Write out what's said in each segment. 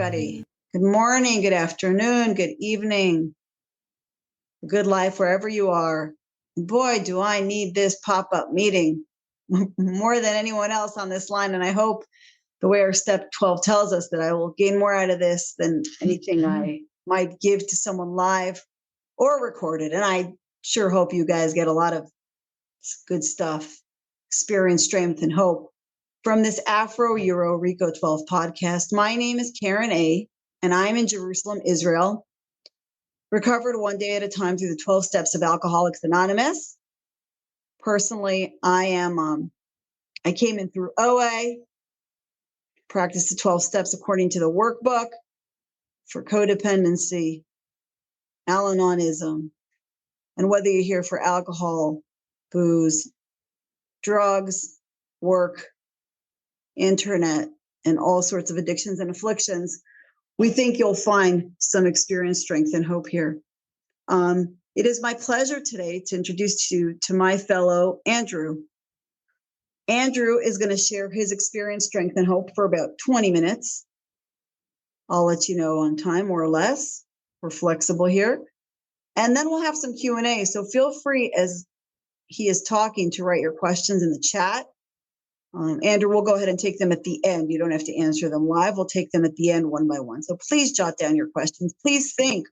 everybody. Good morning, good afternoon, good evening, good life wherever you are. Boy, do I need this pop-up meeting more than anyone else on this line. And I hope the way our step 12 tells us that I will gain more out of this than anything I might give to someone live or recorded. And I sure hope you guys get a lot of good stuff, experience, strength, and hope from this Afro-Euro Reco12 podcast. My name is Karen A., and I'm in Jerusalem, Israel, recovered one day at a time through the 12 steps of Alcoholics Anonymous. Personally, I came in through OA, practiced the 12 steps according to the workbook for codependency, Al-Anonism, and whether you're here for alcohol, booze, drugs, work, internet, and all sorts of addictions and afflictions, we think you'll find some experience, strength, and hope here. It is my pleasure today to introduce you to my fellow Andrew. Andrew is going to share his experience, strength, and hope for about 20 minutes. I'll let you know on time, more or less. We're flexible here. And then we'll have some Q&A. So feel free as he is talking to write your questions in the chat. Andrew, we'll go ahead and take them at the end. You don't have to answer them live. We'll take them at the end one by one. So please jot down your questions. Please think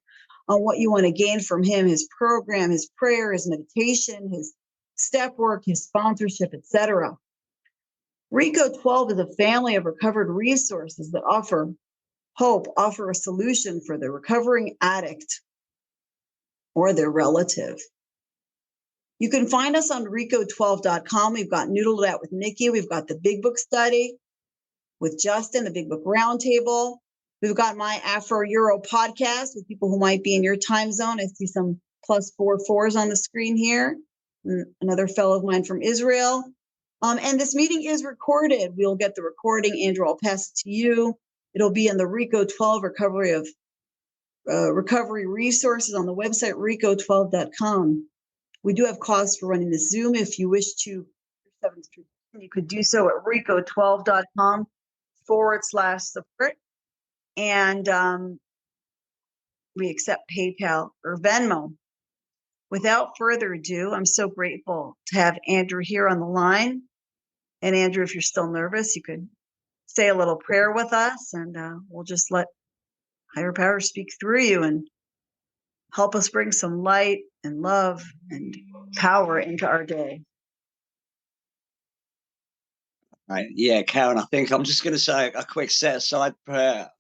on what you want to gain from him, his program, his prayer, his meditation, his step work, his sponsorship, etc. Reco12 is a family of recovered resources that offer hope, offer a solution for the recovering addict or their relative. You can find us on Reco12.com. We've got Noodle It Out with Nikki. We've got the Big Book Study with Justin, the Big Book Roundtable. We've got my Afro-Euro podcast with people who might be in your time zone. I see some +44s on the screen here. Another fellow of mine from Israel. And this meeting is recorded. We'll get the recording. Andrew, I'll pass it to you. It'll be in the Reco12 Recovery Resources on the website, Reco12.com. We do have costs for running this Zoom. If you wish to, you could do so at Reco12.com/support. And we accept PayPal or Venmo. Without further ado, I'm so grateful to have Andrew here on the line. And Andrew, if you're still nervous, you could say a little prayer with us, and we'll just let higher power speak through you and help us bring some light and love and power into our day. Right. Yeah, Karen, I think I'm just going to say a quick set-aside prayer.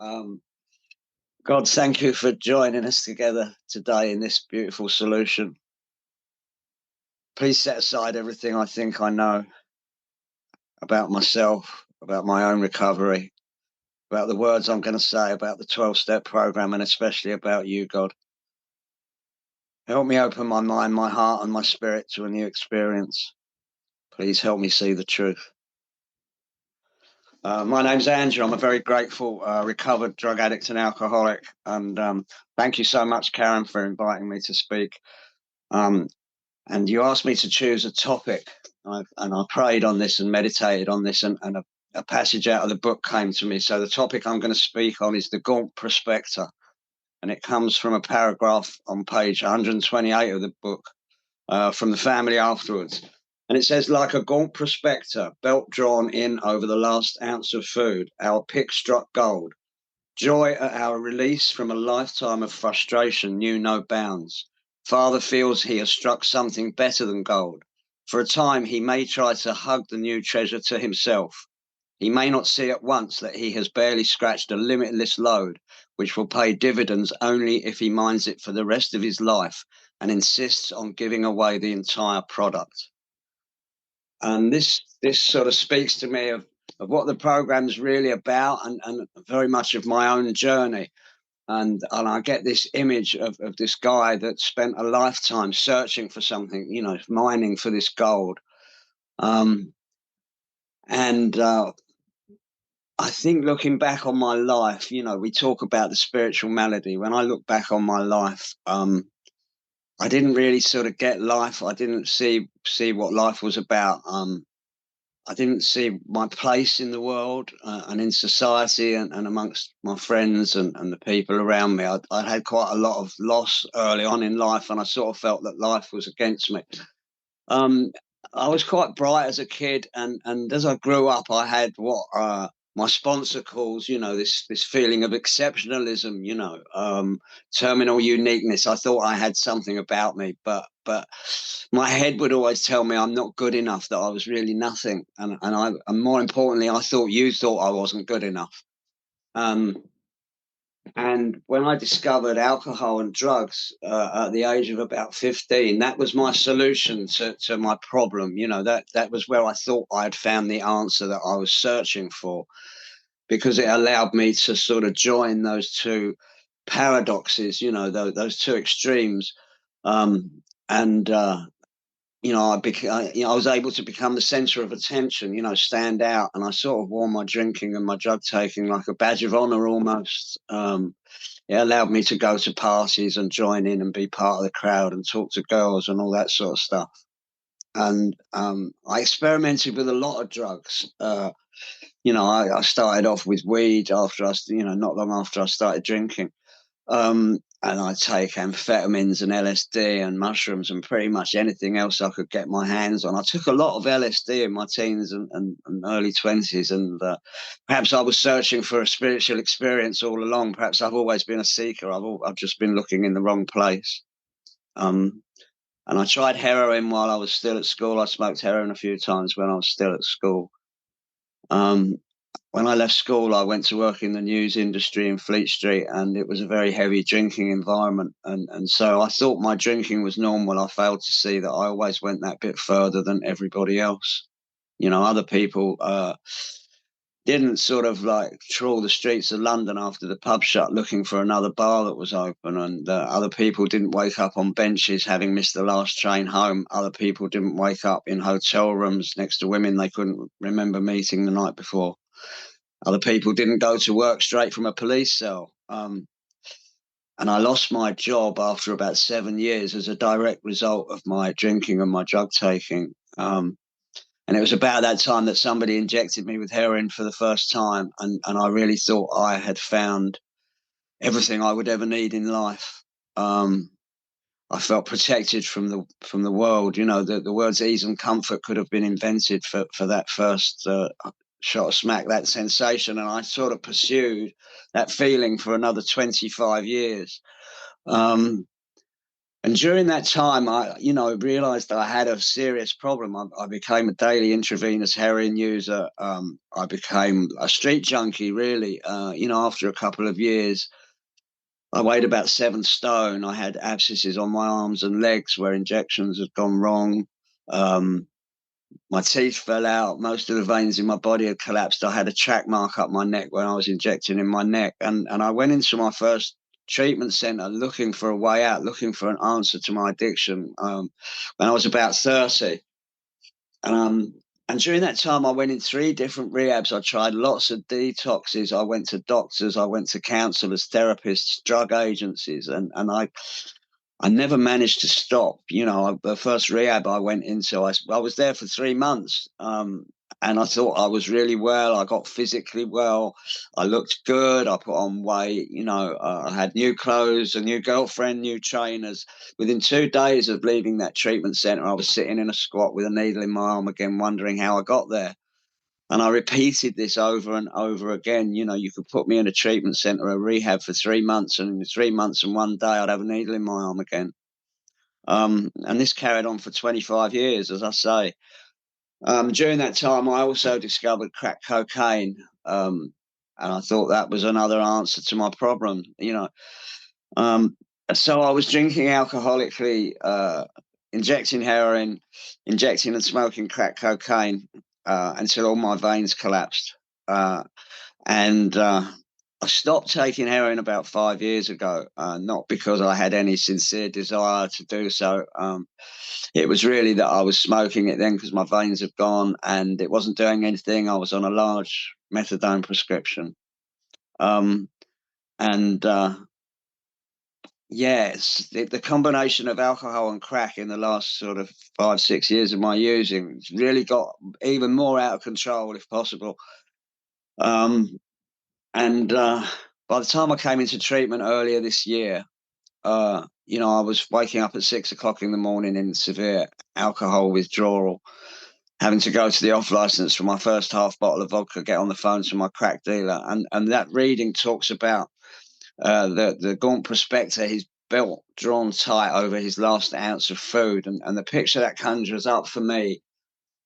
God, thank you for joining us together today in this beautiful solution. Please set aside everything I think I know about myself, about my own recovery, about the words I'm going to say, about the 12-step program, and especially about you, God. Help me open my mind, my heart, and my spirit to a new experience. Please help me see the truth. My name's Andrew. I'm a very grateful recovered drug addict and alcoholic. And thank you so much, Karen, for inviting me to speak. And you asked me to choose a topic. And I prayed on this and meditated on this, and a passage out of the book came to me. So the topic I'm going to speak on is the Gaunt Prospector. And it comes from a paragraph on page 128 of the book from the family afterwards. And it says, like a gaunt prospector, belt drawn in over the last ounce of food, our pick struck gold. Joy at our release from a lifetime of frustration knew no bounds. Father feels he has struck something better than gold. For a time, he may try to hug the new treasure to himself. He may not see at once that he has barely scratched a limitless load, which will pay dividends only if he mines it for the rest of his life and insists on giving away the entire product. And this sort of speaks to me of what the program's really about, and very much of my own journey. And I get this image of this guy that spent a lifetime searching for something, mining for this gold. I think looking back on my life, we talk about the spiritual malady. When I look back on my life, I didn't really sort of get life. I didn't see what life was about. I didn't see my place in the world and in society and amongst my friends and the people around me. I'd had quite a lot of loss early on in life, and I sort of felt that life was against me. Um, I was quite bright as a kid, and as I grew up, I had what my sponsor calls, this feeling of exceptionalism, terminal uniqueness. I thought I had something about me, but my head would always tell me I'm not good enough, that I was really nothing, and more importantly, I thought you thought I wasn't good enough. Um, and when I discovered alcohol and drugs at the age of about 15, that was my solution to my problem. That was where I thought I had found the answer that I was searching for, because it allowed me to sort of join those two paradoxes, those two extremes. And I was able to become the center of attention, stand out. And I sort of wore my drinking and my drug taking like a badge of honor almost. It allowed me to go to parties and join in and be part of the crowd and talk to girls and all that sort of stuff. And I experimented with a lot of drugs. I started off with weed after not long after I started drinking. And I'd take amphetamines and LSD and mushrooms and pretty much anything else I could get my hands on. I took a lot of LSD in my teens and early 20s, and perhaps I was searching for a spiritual experience all along. Perhaps I've always been a seeker. I've just been looking in the wrong place. And I tried heroin while I was still at school. I smoked heroin a few times when I was still at school. When I left school, I went to work in the news industry in Fleet Street, and it was a very heavy drinking environment. And so I thought my drinking was normal. I failed to see that I always went that bit further than everybody else. Other people didn't sort of like trawl the streets of London after the pub shut looking for another bar that was open. And other people didn't wake up on benches having missed the last train home. Other people didn't wake up in hotel rooms next to women they couldn't remember meeting the night before. Other people didn't go to work straight from a police cell. And I lost my job after about 7 years as a direct result of my drinking and my drug taking. And it was about that time that somebody injected me with heroin for the first time. And I really thought I had found everything I would ever need in life. I felt protected from the world. The words ease and comfort could have been invented for that first shot of smack, that sensation. And I sort of pursued that feeling for another 25 years. And during that time, I realized I had a serious problem. I became a daily intravenous heroin user. I became a street junkie, really. After a couple of years, I weighed about 7 stone. I had abscesses on my arms and legs where injections had gone wrong. My teeth fell out. Most of the veins in my body had collapsed. I had a track mark up my neck when I was injecting in my neck. And I went into my first treatment center looking for a way out, looking for an answer to my addiction when I was about 30. And during that time, I went in 3 different rehabs. I tried lots of detoxes. I went to doctors. I went to counselors, therapists, drug agencies. And I never managed to stop. The first rehab I went into, I was there for 3 months. And I thought I was really well. I got physically well. I looked good. I put on weight. I had new clothes, a new girlfriend, new trainers. Within 2 days of leaving that treatment center, I was sitting in a squat with a needle in my arm again, wondering how I got there. And I repeated this over and over again. You could put me in a treatment center, a rehab for 3 months, and in 3 months and 1 day, I'd have a needle in my arm again. And this carried on for 25 years, as I say. During that time, I also discovered crack cocaine, and I thought that was another answer to my problem. So I was drinking alcoholically, injecting heroin, injecting and smoking crack cocaine until all my veins collapsed. And I stopped taking heroin about 5 years ago, not because I had any sincere desire to do so. It was really that I was smoking it then because my veins had gone and it wasn't doing anything. I was on a large methadone prescription. And yes, the combination of alcohol and crack in the last sort of 5, 6 years of my using really got even more out of control, if possible. Um, and by the time I came into treatment earlier this year, I was waking up at 6 o'clock in the morning in severe alcohol withdrawal, having to go to the off license for my first half bottle of vodka, get on the phone to my crack dealer, and that reading talks about the Gaunt Prospector he's built, drawn tight over his last ounce of food, and the picture that conjures up for me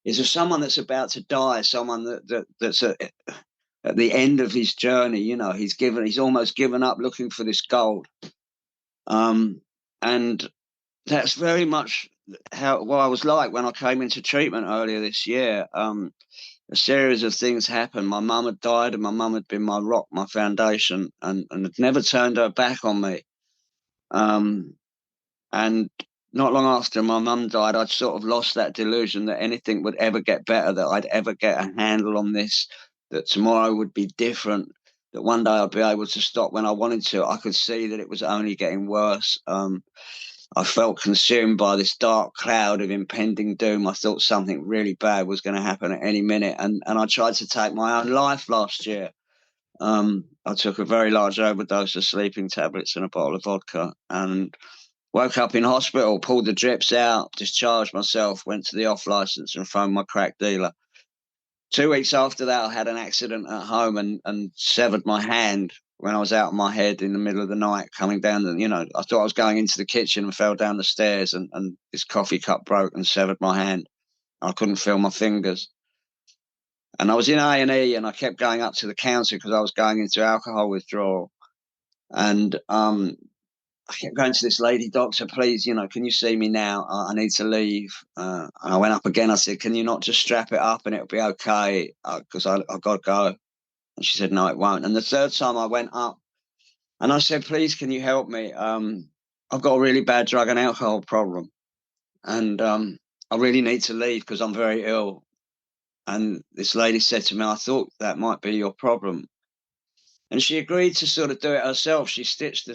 is of someone that's about to die, someone that's at the end of his journey. He's almost given up looking for this gold, and that's very much what I was like when I came into treatment earlier this year. A series of things happened. My mum had died, and my mum had been my rock, my foundation, and had never turned her back on me. Um, and not long after my mum died, I'd sort of lost that delusion that anything would ever get better, that I'd ever get a handle on this, that tomorrow would be different, that one day I'd be able to stop when I wanted to. I could see that it was only getting worse. I felt consumed by this dark cloud of impending doom. I thought something really bad was going to happen at any minute. And I tried to take my own life last year. I took a very large overdose of sleeping tablets and a bottle of vodka, and woke up in hospital, pulled the drips out, discharged myself, went to the off license and phoned my crack dealer. 2 weeks after that, I had an accident at home and severed my hand when I was out of my head in the middle of the night, coming down. I thought I was going into the kitchen and fell down the stairs, and this coffee cup broke and severed my hand. I couldn't feel my fingers. And I was in A&E, and I kept going up to the counter because I was going into alcohol withdrawal. And I kept going to this lady doctor, please, can you see me now? I need to leave. And I went up again. I said, can you not just strap it up and it'll be okay? Because I've got to go. And she said, no, it won't. And the third time I went up and I said, please, can you help me? I've got a really bad drug and alcohol problem. And I really need to leave because I'm very ill. And this lady said to me, I thought that might be your problem. And she agreed to sort of do it herself. She stitched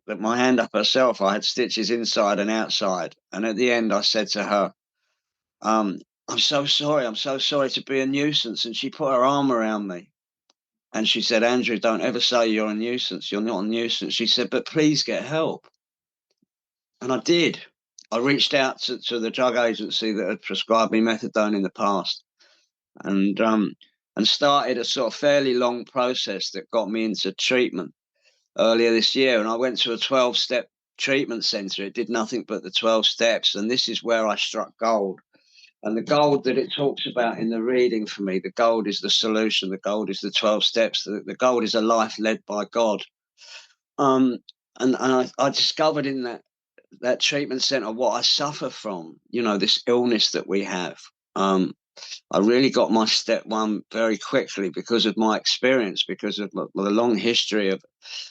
my hand up herself. I had stitches inside and outside. And at the end, I said to her, I'm so sorry. I'm so sorry to be a nuisance. And she put her arm around me. And she said, Andrew, don't ever say you're a nuisance. You're not a nuisance. She said, but please get help. And I did. I reached out to the drug agency that had prescribed me methadone in the past, and started a sort of fairly long process that got me into treatment earlier this year. And I went to a 12-step treatment center. It did nothing but the 12 steps. And this is where I struck gold. And the gold that it talks about in the reading for me, the gold is the solution. The gold is the 12 steps. The gold is a life led by God. And I discovered in that treatment center what I suffer from, this illness that we have. I really got my step one very quickly because of my experience, because of the long history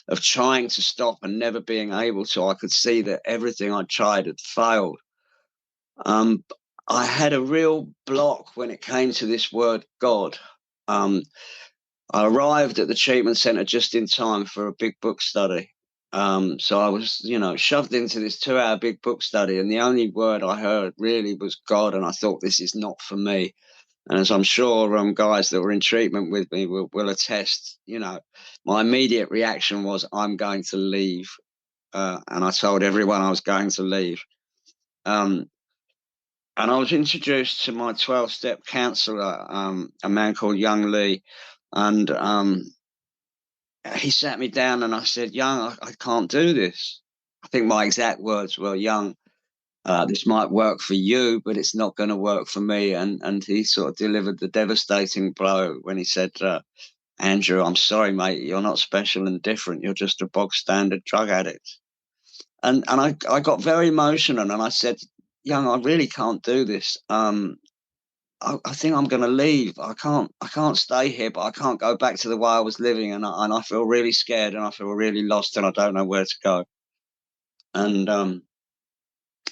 of trying to stop and never being able to. I could see that everything I tried had failed. I had a real block when it came to this word God. I arrived at the treatment center just in time for a big book study. So I was, shoved into this 2-hour big book study, and the only word I heard really was God. And I thought, this is not for me. And as I'm sure guys that were in treatment with me will attest, my immediate reaction was, I'm going to leave. And I told everyone I was going to leave. And I was introduced to my 12-step counselor, a man called Young Lee. And he sat me down and I said, Young, I can't do this. I think my exact words were, Young, this might work for you, but it's not going to work for me. And he sort of delivered the devastating blow when he said, Andrew, I'm sorry, mate, you're not special and different. You're just a bog standard drug addict. And I got very emotional, and I said, Young, I really can't do this. I think I'm going to leave. I can't stay here, but I can't go back to the way I was living. And I feel really scared, and I feel really lost, and I don't know where to go. And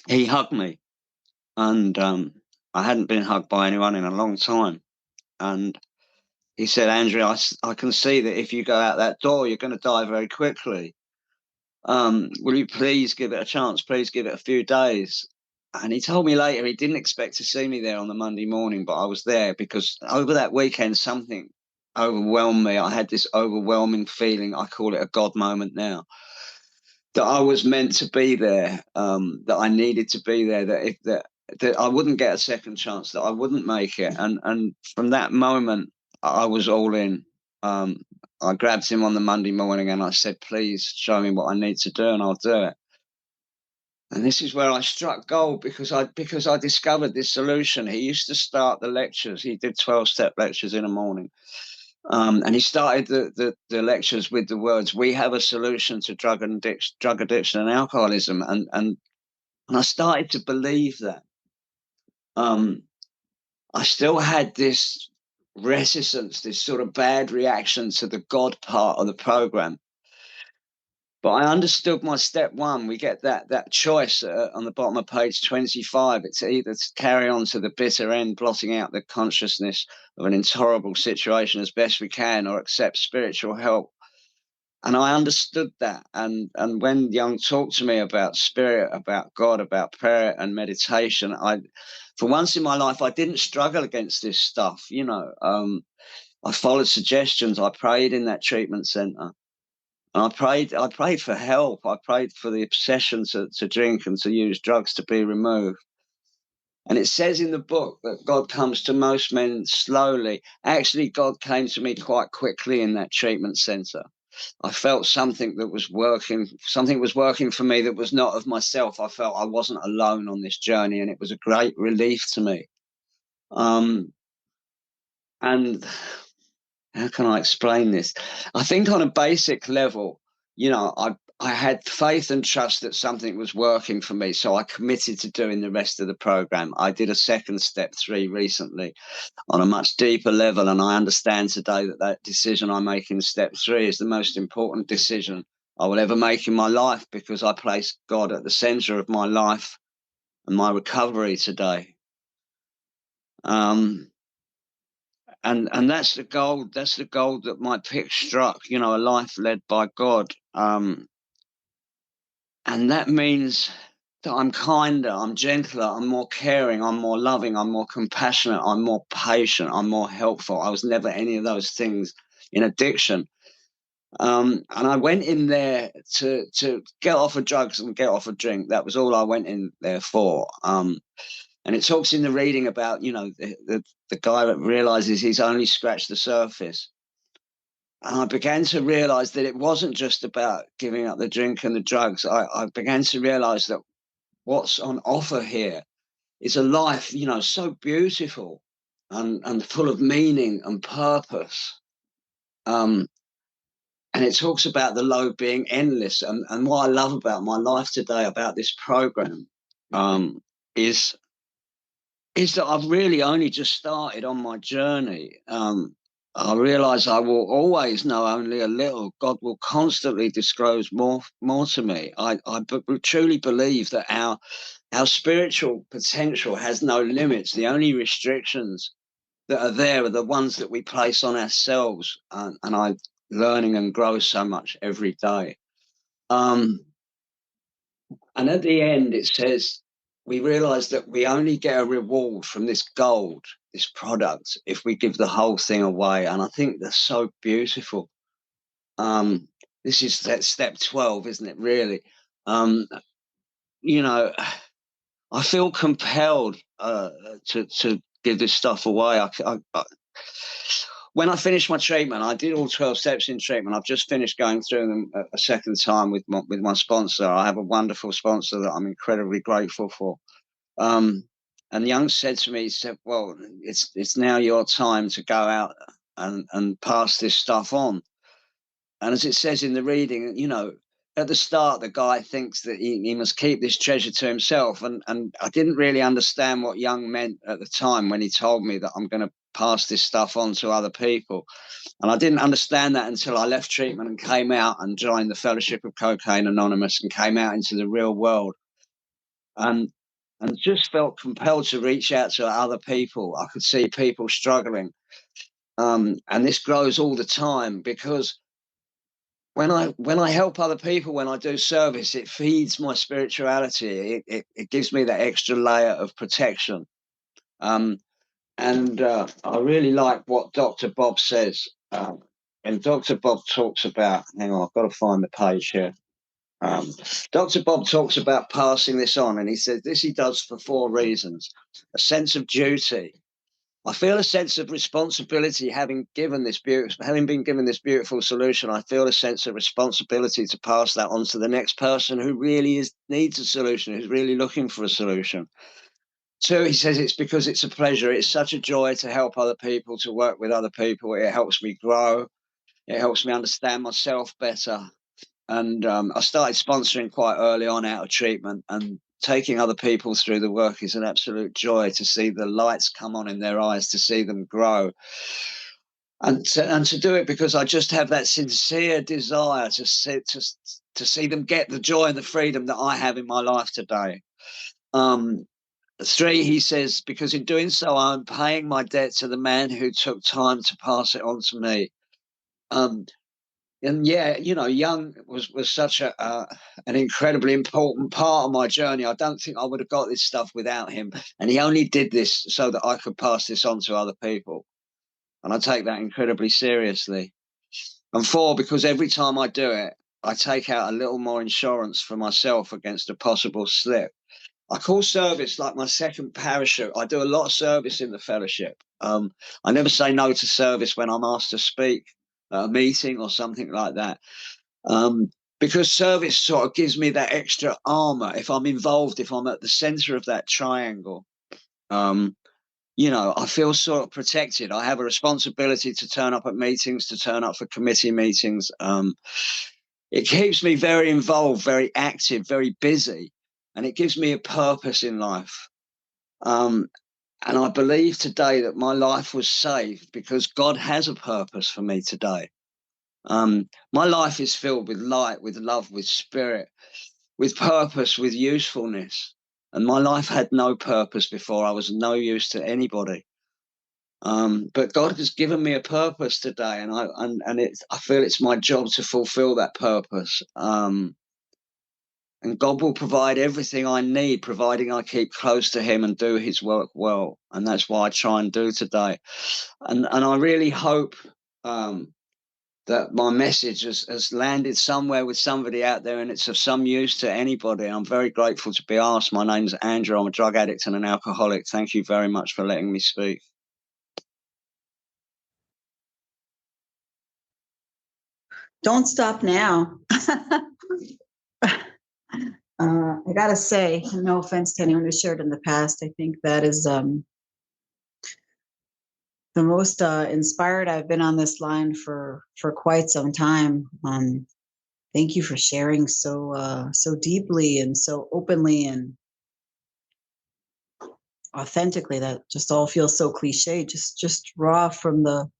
he hugged me. And I hadn't been hugged by anyone in a long time. And he said, Andrew, I can see that if you go out that door, you're going to die very quickly. Will you please give it a chance? Please give it a few days. And he told me later he didn't expect to see me there on the Monday morning, but I was there because over that weekend, something overwhelmed me. I had this overwhelming feeling. I call it a God moment now, that I was meant to be there, that I needed to be there, that I wouldn't get a second chance, that I wouldn't make it. And from that moment, I was all in. I grabbed him on the Monday morning and I said, please show me what I need to do and I'll do it. And this is where I struck gold because I discovered this solution. He used to start the lectures. He did 12-step lectures in the morning. And he started the lectures with the words, "We have a solution to drug addiction and alcoholism." And I started to believe that. I still had this reticence, this sort of bad reaction to the God part of the program. But I understood my step one. We get that choice on the bottom of page 25. It's either to carry on to the bitter end, blotting out the consciousness of an intolerable situation as best we can, or accept spiritual help. And I understood that. And when Young talked to me about spirit, about God, about prayer and meditation, for once in my life, I didn't struggle against this stuff. I followed suggestions. I prayed in that treatment center. And I prayed for help. I prayed for the obsession to drink and to use drugs to be removed. And it says in the book that God comes to most men slowly. Actually, God came to me quite quickly in that treatment center. I felt something was working for me that was not of myself. I felt I wasn't alone on this journey, and it was a great relief to me. And how can I explain this? I think on a basic level, I had faith and trust that something was working for me. So I committed to doing the rest of the program. I did a second step 3 recently on a much deeper level. And I understand today that decision I make in step 3 is the most important decision I will ever make in my life, because I place God at the center of my life and my recovery today. And that's the gold. That's the gold that my pick struck. A life led by God. And that means that I'm kinder, I'm gentler, I'm more caring, I'm more loving, I'm more compassionate, I'm more patient, I'm more helpful. I was never any of those things in addiction. And I went in there to get off of drugs and get off of drink. That was all I went in there for. And it talks in the reading about, the guy that realizes he's only scratched the surface. And I began to realize that it wasn't just about giving up the drink and the drugs. I began to realize that what's on offer here is a life, so beautiful and full of meaning and purpose. And it talks about the load being endless. And what I love about my life today, about this program, is that I've really only just started on my journey. I realize I will always know only a little. God will constantly disclose more to me. I truly believe that our spiritual potential has no limits. The only restrictions that are there are the ones that we place on ourselves. And I'm learning and grow so much every day. And at the end, it says, we realize that we only get a reward from this gold, this product, if we give the whole thing away. And I think that's so beautiful. This is that step 12, isn't it, really? I feel compelled to give this stuff away. When I finished my treatment, I did all 12 steps in treatment. I've just finished going through them a second time with my sponsor. I have a wonderful sponsor that I'm incredibly grateful for. And Young said to me, he said, well, it's now your time to go out and pass this stuff on. And as it says in the reading, at the start, the guy thinks that he must keep this treasure to himself. And I didn't really understand what Young meant at the time when he told me that I'm going to pass this stuff on to other people. And I didn't understand that until I left treatment and came out and joined the Fellowship of Cocaine Anonymous and came out into the real world. And just felt compelled to reach out to other people. I could see people struggling. And this grows all the time, because when I help other people, when I do service, it feeds my spirituality. It gives me that extra layer of protection. And I really like what Dr. Bob says. And Dr. Bob talks about, hang on, I've got to find the page here. Dr. Bob talks about passing this on, and he says this he does for 4 reasons. A sense of duty. I feel a sense of responsibility having been given this beautiful solution. I feel a sense of responsibility to pass that on to the next person who really needs a solution, who's really looking for a solution. 2, he says it's because it's a pleasure. It's such a joy to help other people, to work with other people. It helps me grow. It helps me understand myself better. And I started sponsoring quite early on out of treatment, and taking other people through the work is an absolute joy to see the lights come on in their eyes, to see them grow. And to do it because I just have that sincere desire to see them get the joy and the freedom that I have in my life today. 3, he says, because in doing so, I'm paying my debt to the man who took time to pass it on to me. And yeah, you know, Young was such an incredibly important part of my journey. I don't think I would have got this stuff without him. And he only did this so that I could pass this on to other people. And I take that incredibly seriously. And 4, because every time I do it, I take out a little more insurance for myself against a possible slip. I call service like my second parachute. I do a lot of service in the fellowship. I never say no to service when I'm asked to speak at a meeting or something like that. Because service sort of gives me that extra armor. If I'm involved, if I'm at the center of that triangle, you know, I feel sort of protected. I have a responsibility to turn up at meetings, to turn up for committee meetings. It keeps me very involved, very active, very busy, and it gives me a purpose in life. And I believe today that my life was saved because God has a purpose for me today. My life is filled with light, with love, with spirit, with purpose, with usefulness. And my life had no purpose before. I was no use to anybody. But God has given me a purpose today, and I feel it's my job to fulfill that purpose. And God will provide everything I need, providing I keep close to Him and do His work well. And that's what I try and do today. And I really hope that my message has landed somewhere with somebody out there, and it's of some use to anybody. I'm very grateful to be asked. My name's Andrew. I'm a drug addict and an alcoholic. Thank you very much for letting me speak. Don't stop now. I gotta say, no offense to anyone who shared in the past, I think that is the most inspired I've been on this line for quite some time. Thank you for sharing so deeply and so openly and authentically. That just all feels so cliche, just raw from the,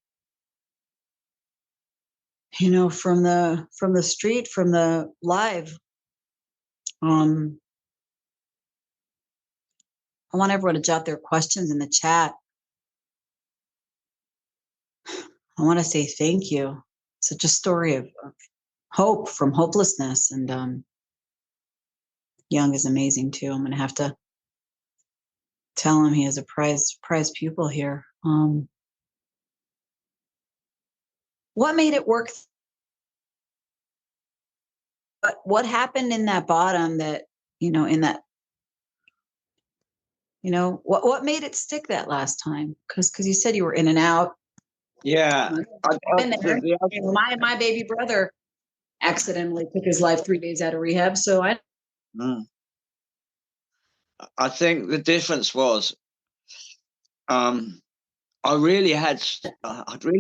you know, from the street, from the live. I want everyone to jot their questions in the chat. I want to say thank you. Such a story of hope from hopelessness. And Young is amazing too. I'm going to have to tell him he has a prize pupil here. What made it work? What happened in that bottom that, you know, in that, you know, what made it stick that last time? Because you said you were in and out. Yeah. My baby brother accidentally took his life 3 days out of rehab. So I think the difference was I'd really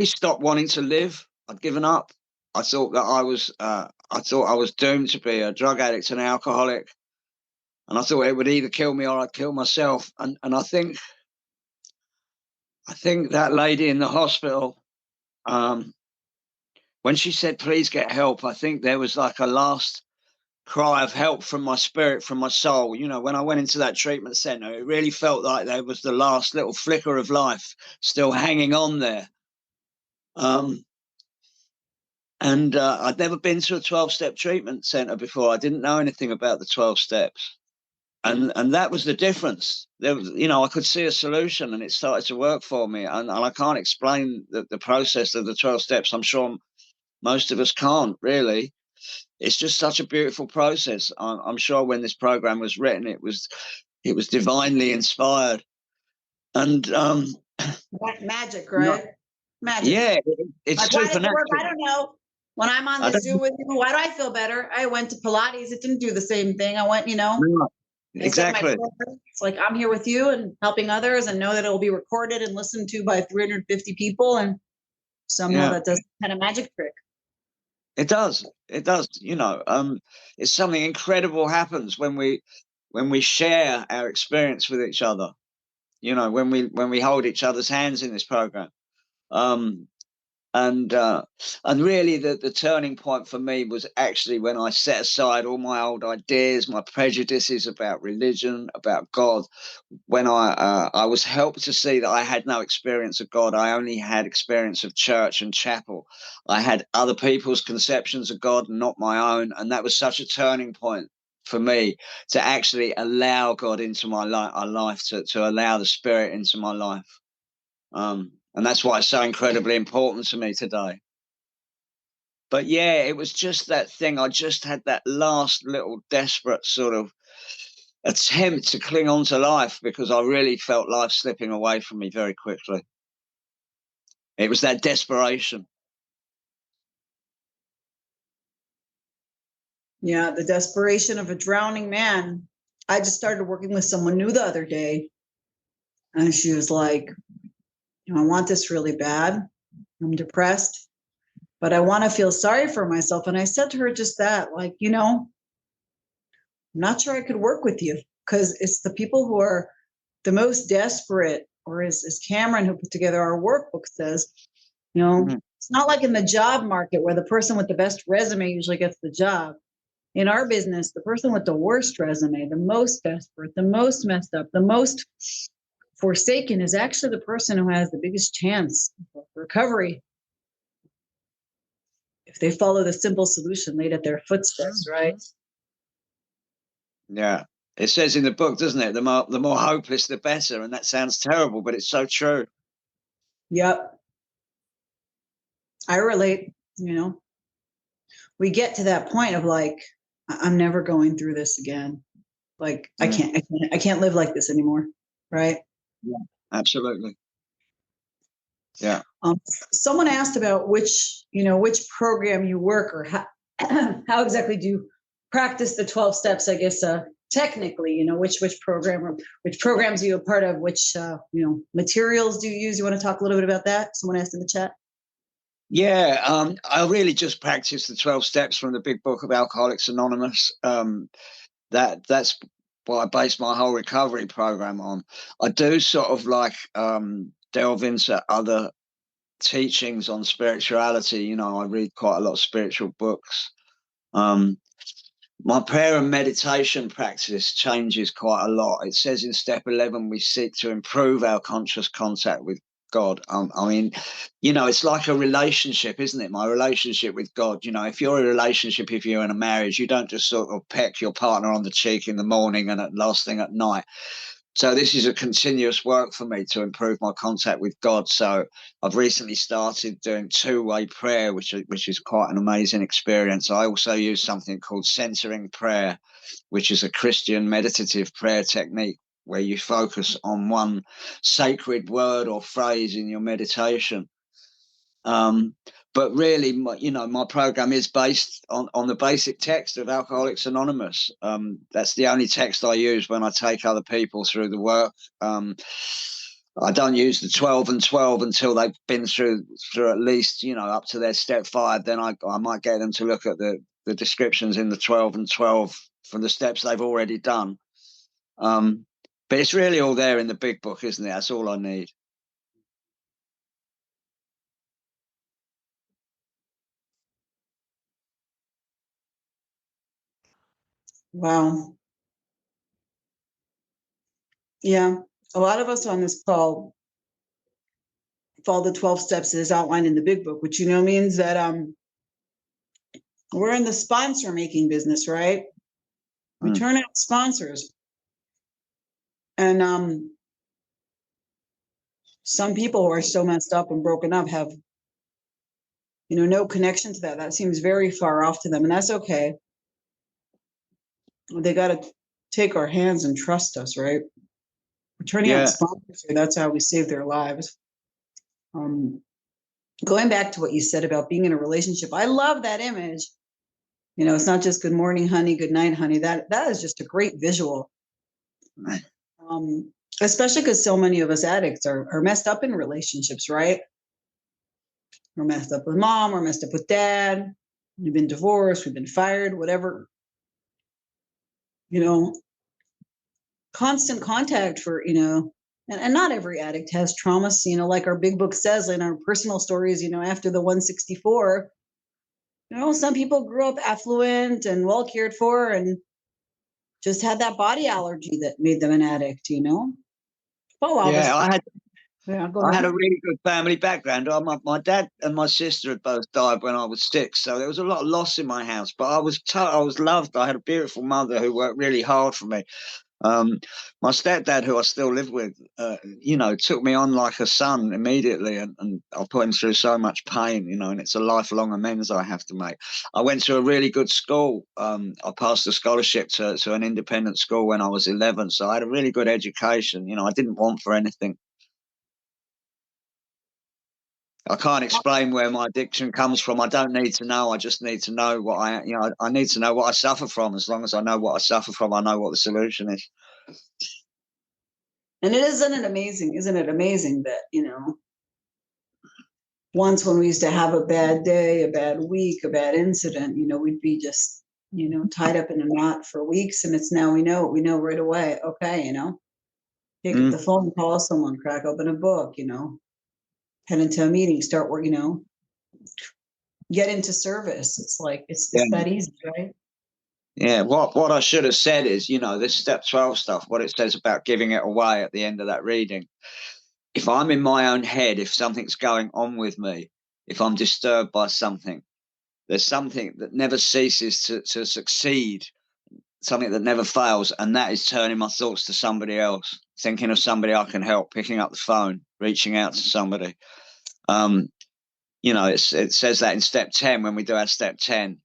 stopped wanting to live. I'd given up. I thought that I was doomed to be a drug addict and alcoholic. And I thought it would either kill me or I'd kill myself. And I think that lady in the hospital, when she said, please get help, I think there was like a last cry of help from my spirit, from my soul. You know, when I went into that treatment center, it really felt like there was the last little flicker of life still hanging on there. And I'd never been to a 12-step treatment center before. I didn't know anything about the 12 steps. And that was the difference. There was, I could see a solution, and it started to work for me. And I can't explain the process of the 12 steps. I'm sure most of us can't really. It's just such a beautiful process. I'm sure when this program was written, it was divinely inspired. And magic, right? Magic. Yeah, it's like, why does it work? supernatural. I don't know. When I'm on the Zoom with you, why do I feel better? I went to Pilates. It didn't do the same thing. I went, Exactly. It's like I'm here with you and helping others, and know that it will be recorded and listened to by 350 people, and somehow that does kind of magic trick. It does. It does. It's something incredible happens when we share our experience with each other. When we hold each other's hands in this program. And really the turning point for me was actually when I set aside all my old ideas, my prejudices about religion, about God. When I was helped to see that I had no experience of God. I only had experience of church and chapel. I had other people's conceptions of God, not my own. And that was such a turning point for me to actually allow God into my life, to allow the Spirit into my life. And that's why it's so incredibly important to me today. But yeah, it was just that thing. I just had that last little desperate sort of attempt to cling on to life, because I really felt life slipping away from me very quickly. It was that desperation. Yeah, the desperation of a drowning man. I just started working with someone new the other day, and she was like, I want this really bad. I'm depressed, but I want to feel sorry for myself. And I said to her just that, like, I'm not sure I could work with you, because it's the people who are the most desperate, or as Cameron, who put together our workbook, says, It's not like in the job market where the person with the best resume usually gets the job. In our business, the person with the worst resume, the most desperate, the most messed up, the most forsaken is actually the person who has the biggest chance of recovery if they follow the simple solution laid at their footsteps, right? Yeah. It says in the book, doesn't it? The more hopeless, the better. And that sounds terrible, but it's so true. Yep. I relate, we get to that point of like, I'm never going through this again. Like, I can't live like this anymore. Right. Yeah, absolutely. Yeah. Someone asked about which program you work, or how exactly do you practice the 12 steps, I guess, technically, which program, or which programs are you a part of, which, materials do you use? You want to talk a little bit about that? Someone asked in the chat. Yeah, I really just practice the 12 steps from the big book of Alcoholics Anonymous. That's what I base my whole recovery program on. I do sort of like delve into other teachings on spirituality. I read quite a lot of spiritual books. My prayer and meditation practice changes quite a lot. It says in step 11, we seek to improve our conscious contact with God. It's like a relationship, isn't it? My relationship with God. If you're in a marriage, you don't just sort of peck your partner on the cheek in the morning and at last thing at night. So this is a continuous work for me to improve my contact with God. So I've recently started doing two-way prayer, which is quite an amazing experience. I also use something called centering prayer, which is a Christian meditative prayer technique where you focus on one sacred word or phrase in your meditation. But really, my program is based on the basic text of Alcoholics Anonymous. That's the only text I use when I take other people through the work. I don't use the 12 and 12 until they've been through at least, up to their step 5. Then I might get them to look at the descriptions in the 12 and 12 from the steps they've already done. But it's really all there in the big book, isn't it? That's all I need. Wow. Yeah. A lot of us on this call follow the 12 steps as outlined in the big book, which, means that we're in the sponsor making business, right? We turn out sponsors. And some people who are so messed up and broken up have, no connection to that. That seems very far off to them, and that's okay. They got to take our hands and trust us, right? We're turning out sponsors. That's how we save their lives. Going back to what you said about being in a relationship, I love that image. It's not just good morning, honey, good night, honey. That is just a great visual. Especially because so many of us addicts are messed up in relationships, right? We're messed up with mom, we're messed up with dad, we've been divorced, we've been fired, whatever. Constant contact for, and not every addict has traumas, like our big book says in our personal stories, after the 164, some people grew up affluent and well cared for and just had that body allergy that made them an addict, Oh, yeah, I had ahead. a really good family background. My dad and my sister had both died when I was 6, so there was a lot of loss in my house. But I was loved. I had a beautiful mother who worked really hard for me. My stepdad, who I still live with, took me on like a son immediately, and I put him through so much pain, and it's a lifelong amends I have to make. I went to a really good school. I passed a scholarship to an independent school when I was 11, so I had a really good education. I didn't want for anything. I can't explain where my addiction comes from. I don't need to know. I just need to know what I need to know what I suffer from. As long as I know what I suffer from, I know what the solution is. And isn't it amazing that, once when we used to have a bad day, a bad week, a bad incident, we'd be just, tied up in a knot for weeks. And it's now we know right away. Okay, pick up the phone, call someone, crack open a book, head into a meeting, start work, get into service. It's like, it's that easy, right? Yeah, what I should have said is, this step 12 stuff, what it says about giving it away at the end of that reading. If I'm in my own head, if something's going on with me, if I'm disturbed by something, there's something that never ceases to succeed, something that never fails, and that is turning my thoughts to somebody else, thinking of somebody I can help, picking up the phone, reaching out to somebody. It says that in step 10 when we do our step 10.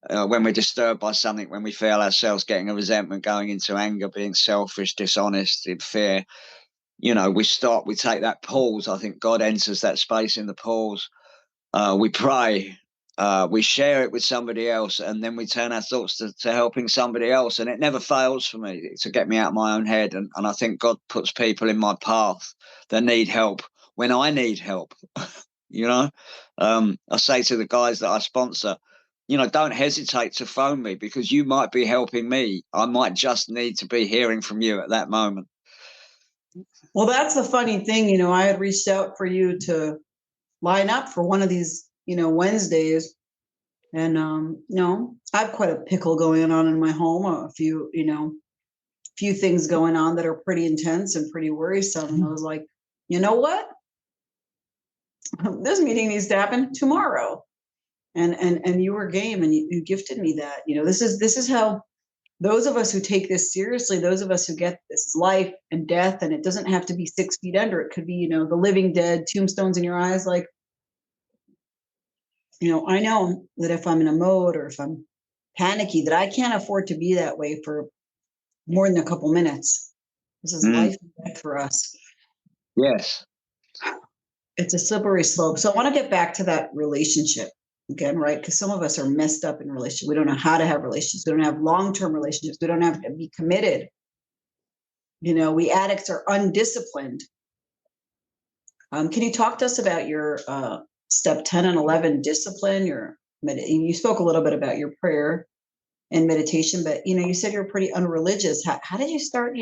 When we're disturbed by something, when we feel ourselves getting a resentment, going into anger, being selfish, dishonest, in fear, we stop, we take that pause. I think God enters that space in the pause. We pray, we share it with somebody else, and then we turn our thoughts to helping somebody else. And it never fails for me to get me out of my own head. And I think God puts people in my path that need help when I need help. I say to the guys that I sponsor, don't hesitate to phone me, because you might be helping me. I might just need to be hearing from you at that moment. Well, that's the funny thing. I had reached out for you to line up for one of these, Wednesdays. And, I have quite a pickle going on in my home, a few things going on that are pretty intense and pretty worrisome. And I was like, you know what? This meeting needs to happen tomorrow. And you were game, and you gifted me that. This is how those of us who take this seriously, those of us who get this life and death, and it doesn't have to be 6 feet under. It could be, the living dead, tombstones in your eyes. Like, I know that if I'm in a mode or if I'm panicky, that I can't afford to be that way for more than a couple minutes. This is life and death for us. Yes. It's a slippery slope. So I want to get back to that relationship again, right? Because some of us are messed up in relationships. We don't know how to have relationships. We don't have long-term relationships. We don't have to be committed. We addicts are undisciplined. Can you talk to us about your step 10 and 11 discipline? You spoke a little bit about your prayer and meditation, but you said you're pretty unreligious. How did you start,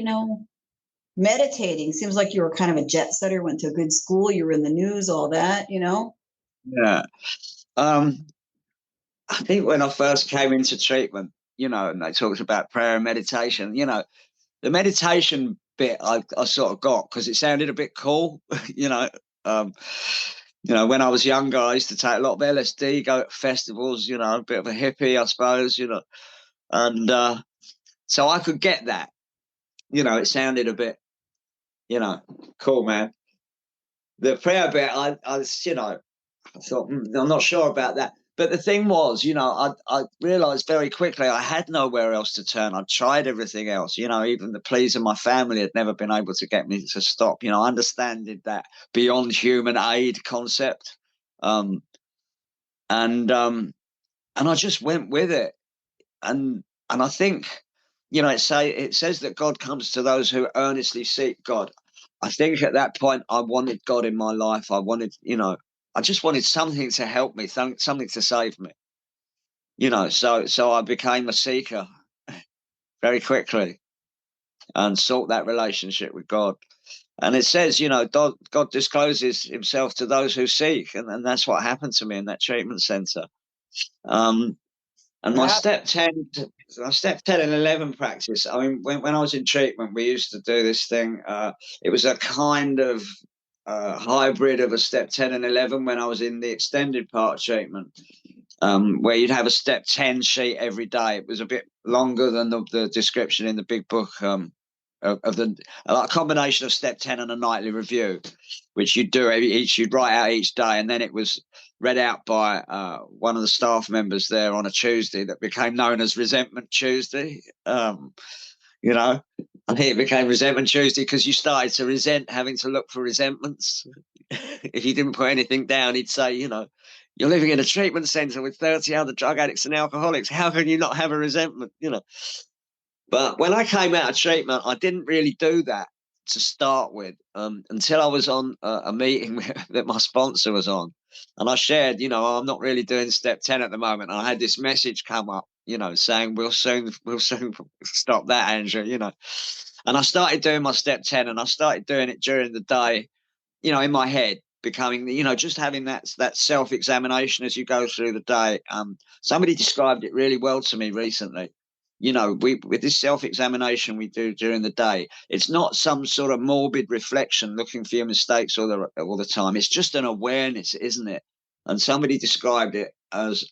meditating? Seems like you were kind of a jet setter, went to a good school, you were in the news, all that, Yeah. I think when I first came into treatment, and they talked about prayer and meditation, the meditation bit I sort of got because it sounded a bit cool, You know, when I was younger, I used to take a lot of LSD, go to festivals, you know, a bit of a hippie, I suppose, you know. And so I could get that. You know, it sounded a bit, you know, cool, man. The prayer bit, you know, I thought, I'm not sure about that. But the thing was, you know, I realized very quickly I had nowhere else to turn. I'd tried everything else, you know, even the pleas of my family had never been able to get me to stop. You know, I understood that beyond human aid concept. Um, and I just went with it. And I think, you know, it says that God comes to those who earnestly seek God. I think at that point I wanted God in my life. I wanted, you know, I just wanted something to help me, something to save me. You know, so I became a seeker very quickly and sought that relationship with God. And it says, you know, God discloses himself to those who seek. And that's what happened to me in that treatment center. And my step 10 and 11 practice, I mean, when I was in treatment, we used to do this thing. It was a kind of hybrid of a step 10 and 11 when I was in the extended part of treatment, where you'd have a step 10 sheet every day. It was a bit longer than the description in the big book, of a combination of step 10 and a nightly review, which you'd write out each day, and then it was read out by one of the staff members there on a Tuesday that became known as Resentment Tuesday. You know, I think it became Resentment Tuesday because you started to resent having to look for resentments. If you didn't put anything down, he'd say, you know, you're living in a treatment center with 30 other drug addicts and alcoholics. How can you not have a resentment? You know. But when I came out of treatment, I didn't really do that to start with, until I was on a meeting that my sponsor was on. And I shared, you know, I'm not really doing step 10 at the moment. And I had this message come up, you know, saying, we'll soon stop that, Andrew, you know. And I started doing my step 10, and I started doing it during the day, you know, in my head, becoming, you know, just having that self-examination as you go through the day. Somebody described it really well to me recently. You know, with this self-examination we do during the day, it's not some sort of morbid reflection looking for your mistakes all the time. It's just an awareness, isn't it? And somebody described it as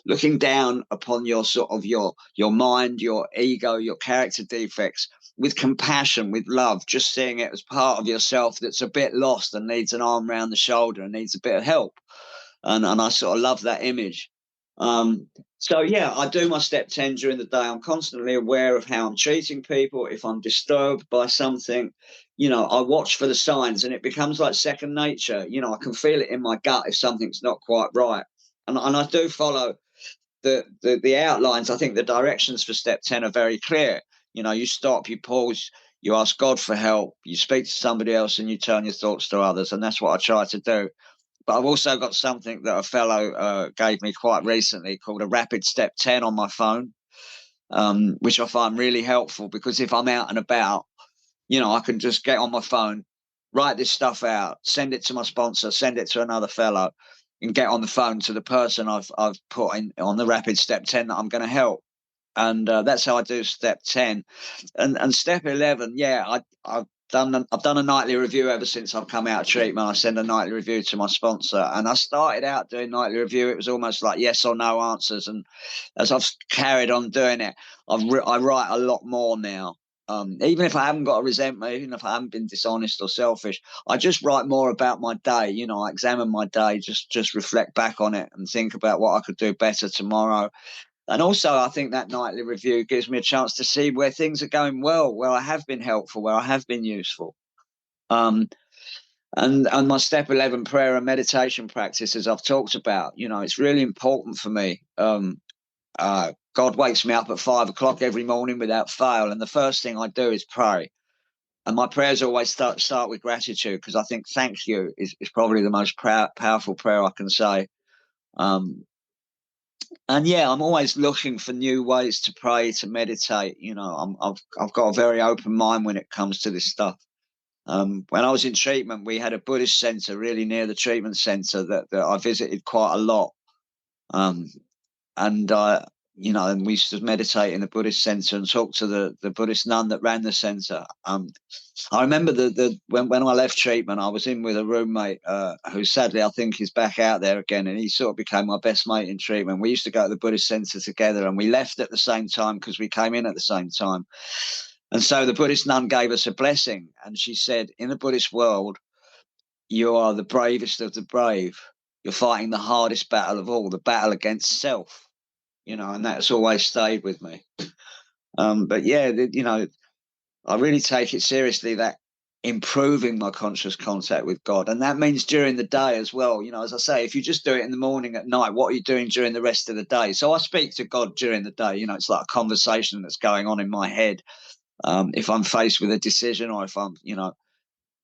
looking down upon your sort of your mind, your ego, your character defects, with compassion, with love, just seeing it as part of yourself that's a bit lost and needs an arm around the shoulder and needs a bit of help. And I sort of love that image. So yeah, I do my step 10 during the day. I'm constantly aware of how I'm treating people. If I'm disturbed by something, you know, I watch for the signs, and it becomes like second nature. You know, I can feel it in my gut if something's not quite right. And I do follow the outlines. I think the directions for step 10 are very clear. You know, you stop, you pause, you ask God for help, you speak to somebody else, and you turn your thoughts to others. And that's what I try to do. But I've also got something that a fellow gave me quite recently called a rapid step 10 on my phone, which I find really helpful, because if I'm out and about, you know, I can just get on my phone, write this stuff out, send it to my sponsor, send it to another fellow, and get on the phone to the person I've put in on the rapid step 10 that I'm going to help. And that's how I do step 10. And step 11, yeah, I've done a nightly review ever since I've come out of treatment. I send a nightly review to my sponsor, and I started out doing nightly review. It was almost like yes or no answers, and as I've carried on doing it, I write a lot more now. Even if I haven't got a resentment, even if I haven't been dishonest or selfish, I just write more about my day. You know, I examine my day, just reflect back on it and think about what I could do better tomorrow. And also, I think that nightly review gives me a chance to see where things are going well, where I have been helpful, where I have been useful. And my step 11 prayer and meditation practices I've talked about, you know, it's really important for me. God wakes me up at 5 o'clock every morning without fail. And the first thing I do is pray. And my prayers always start with gratitude, because I think thank you is probably the most powerful prayer I can say. And yeah, I'm always looking for new ways to pray, to meditate. You know, I've got a very open mind when it comes to this stuff. When I was in treatment, we had a Buddhist center really near the treatment center that I visited quite a lot. And you know, and we used to meditate in the Buddhist center and talk to the Buddhist nun that ran the center. I remember when I left treatment, I was in with a roommate who sadly I think is back out there again, and he sort of became my best mate in treatment. We used to go to the Buddhist center together, and we left at the same time because we came in at the same time. And so the Buddhist nun gave us a blessing, and she said, in the Buddhist world, you are the bravest of the brave. You're fighting the hardest battle of all, the battle against self, you know, and that's always stayed with me. But yeah, you know, I really take it seriously that improving my conscious contact with God. And that means during the day as well. You know, as I say, if you just do it in the morning, at night, what are you doing during the rest of the day? So I speak to God during the day. You know, it's like a conversation that's going on in my head. If I'm faced with a decision, or if I'm, you know,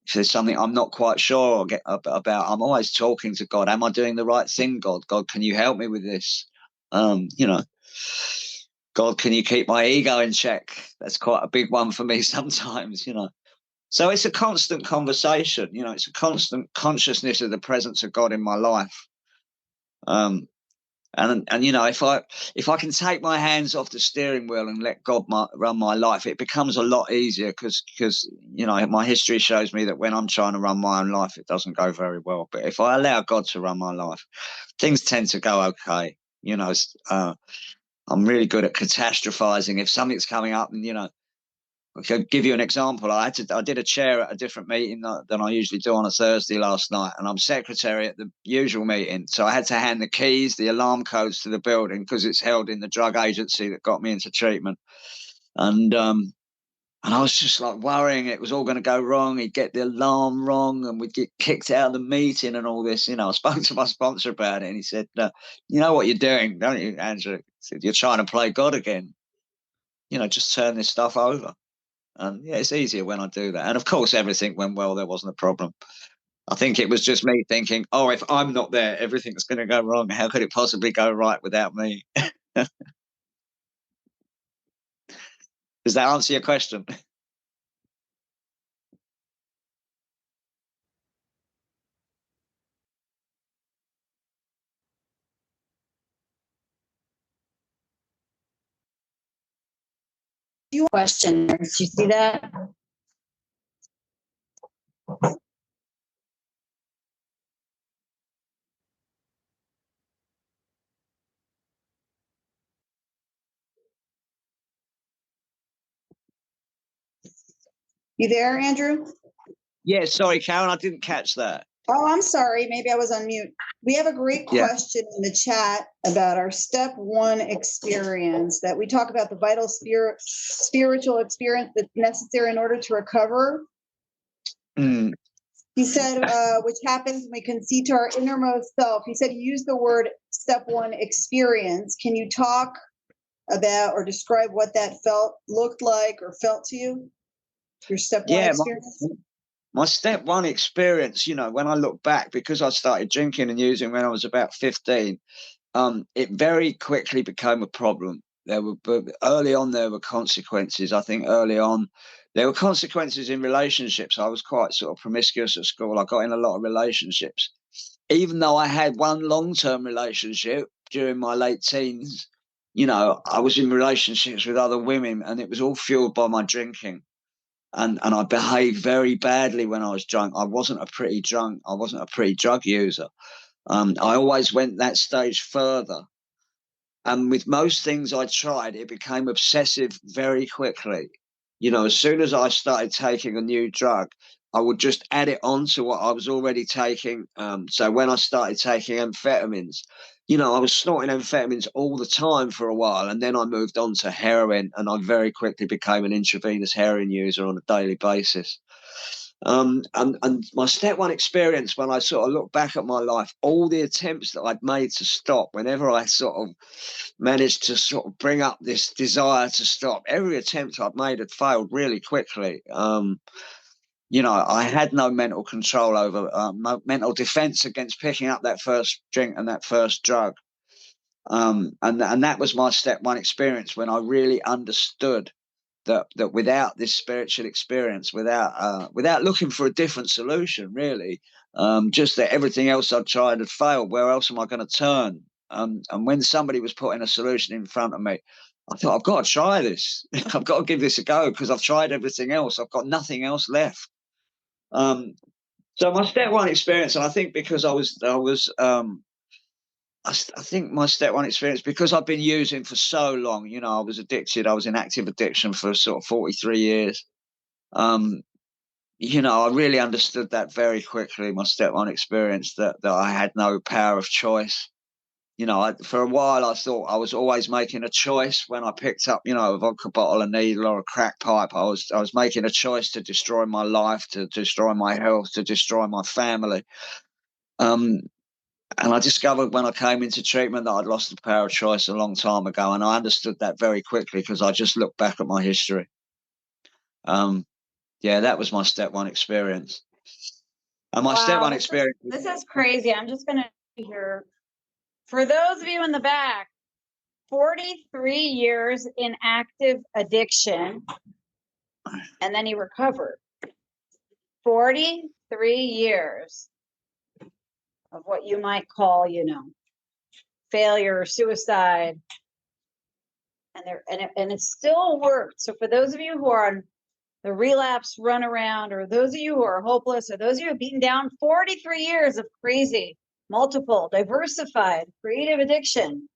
if there's something I'm not quite sure about, I'm always talking to God. Am I doing the right thing, God? God, can you help me with this? You know, God, can you keep my ego in check? That's quite a big one for me sometimes, you know. So it's a constant conversation, you know, it's a constant consciousness of the presence of God in my life. And you know, if I can take my hands off the steering wheel and let God run my life, it becomes a lot easier because you know, my history shows me that when I'm trying to run my own life, it doesn't go very well. But if I allow God to run my life, things tend to go okay. You know, I'm really good at catastrophizing. If something's coming up, and you know, I could give you an example. I did a chair at a different meeting than I usually do on a Thursday last night, and I'm secretary at the usual meeting. So I had to hand the keys, the alarm codes to the building because it's held in the drug agency that got me into treatment. And I was just like worrying it was all going to go wrong. He'd get the alarm wrong and we'd get kicked out of the meeting and all this. You know, I spoke to my sponsor about it, and he said, you know what you're doing, don't you, Andrew? He said, you're trying to play God again. You know, just turn this stuff over. And yeah, it's easier when I do that. And of course, everything went well. There wasn't a problem. I think it was just me thinking, oh, if I'm not there, everything's going to go wrong. How could it possibly go right without me? Does that answer your question? You question. Did you see that? You there, Andrew? Yeah, sorry, Karen, I didn't catch that. Oh, I'm sorry. Maybe I was on mute. We have a great question in the chat about our step one experience, that we talk about the vital spiritual experience that's necessary in order to recover. Mm. He said, which happens when we concede to our innermost self. He said he used the word step one experience. Can you talk about or describe what that looked like or felt to you? Your step one experience? My step one experience, you know, when I look back, because I started drinking and using when I was about 15, it very quickly became a problem. Early on, there were consequences. I think early on, there were consequences in relationships. I was quite sort of promiscuous at school. I got in a lot of relationships. Even though I had one long-term relationship during my late teens, you know, I was in relationships with other women, and it was all fueled by my drinking. And I behaved very badly when I was drunk. I wasn't a pretty drunk. I wasn't a pretty drug user. I always went that stage further. And with most things I tried, it became obsessive very quickly. You know, as soon as I started taking a new drug, I would just add it on to what I was already taking. So when I started taking amphetamines, you know, I was snorting amphetamines all the time for a while. And then I moved on to heroin, and I very quickly became an intravenous heroin user on a daily basis. And my step one experience, when I sort of look back at my life, all the attempts that I'd made to stop, whenever I sort of managed to sort of bring up this desire to stop, every attempt I'd made had failed really quickly. You know, I had no mental control over, mental defense against picking up that first drink and that first drug. And that was my step one experience, when I really understood that without this spiritual experience, without looking for a different solution, really, just that everything else I'd tried had failed. Where else am I going to turn? And when somebody was putting a solution in front of me, I thought, I've got to try this. I've got to give this a go because I've tried everything else. I've got nothing else left. So my step one experience, and I think because I think my step one experience, because I've been using for so long, you know, I was addicted. I was in active addiction for sort of 43 years. You know, I really understood that very quickly, my step one experience, that I had no power of choice. You know, for a while, I thought I was always making a choice when I picked up, you know, a vodka bottle, a needle, or a crack pipe. I was making a choice to destroy my life, to destroy my health, to destroy my family. And I discovered when I came into treatment that I'd lost the power of choice a long time ago, and I understood that very quickly because I just looked back at my history. Yeah, that was my step one experience. And my step one experience. This is crazy. I'm just going to hear, for those of you in the back, 43 years in active addiction, and then he recovered. 43 years of what you might call, you know, failure or suicide. And it still worked. So for those of you who are on the relapse runaround, or those of you who are hopeless, or those of you who are beaten down, 43 years of crazy, multiple, diversified, creative addiction.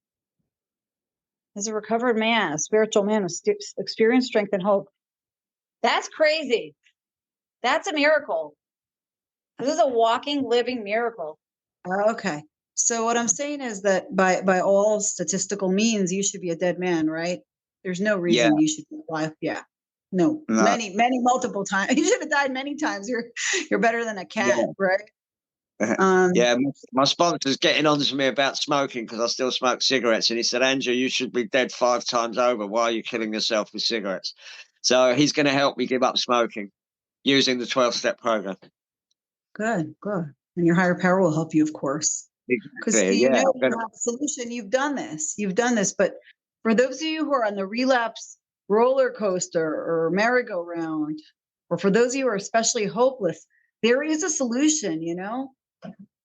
As a recovered man, a spiritual man with experience, strength, and hope. That's crazy. That's a miracle. This is a walking, living miracle. Okay. So what I'm saying is that by all statistical means, you should be a dead man, right? There's no reason you should be alive. Yeah. No. Many multiple times. You should have died many times. You're better than a cat, right? Yeah, my sponsor's getting on to me about smoking because I still smoke cigarettes, and he said, Andrew, you should be dead 5 times over. Why are you killing yourself with cigarettes? So he's going to help me give up smoking using the 12-step program. Good. And your higher power will help you, of course. Because you know you have a solution. You've done this. But for those of you who are on the relapse roller coaster or merry-go-round, or for those of you who are especially hopeless, there is a solution, you know.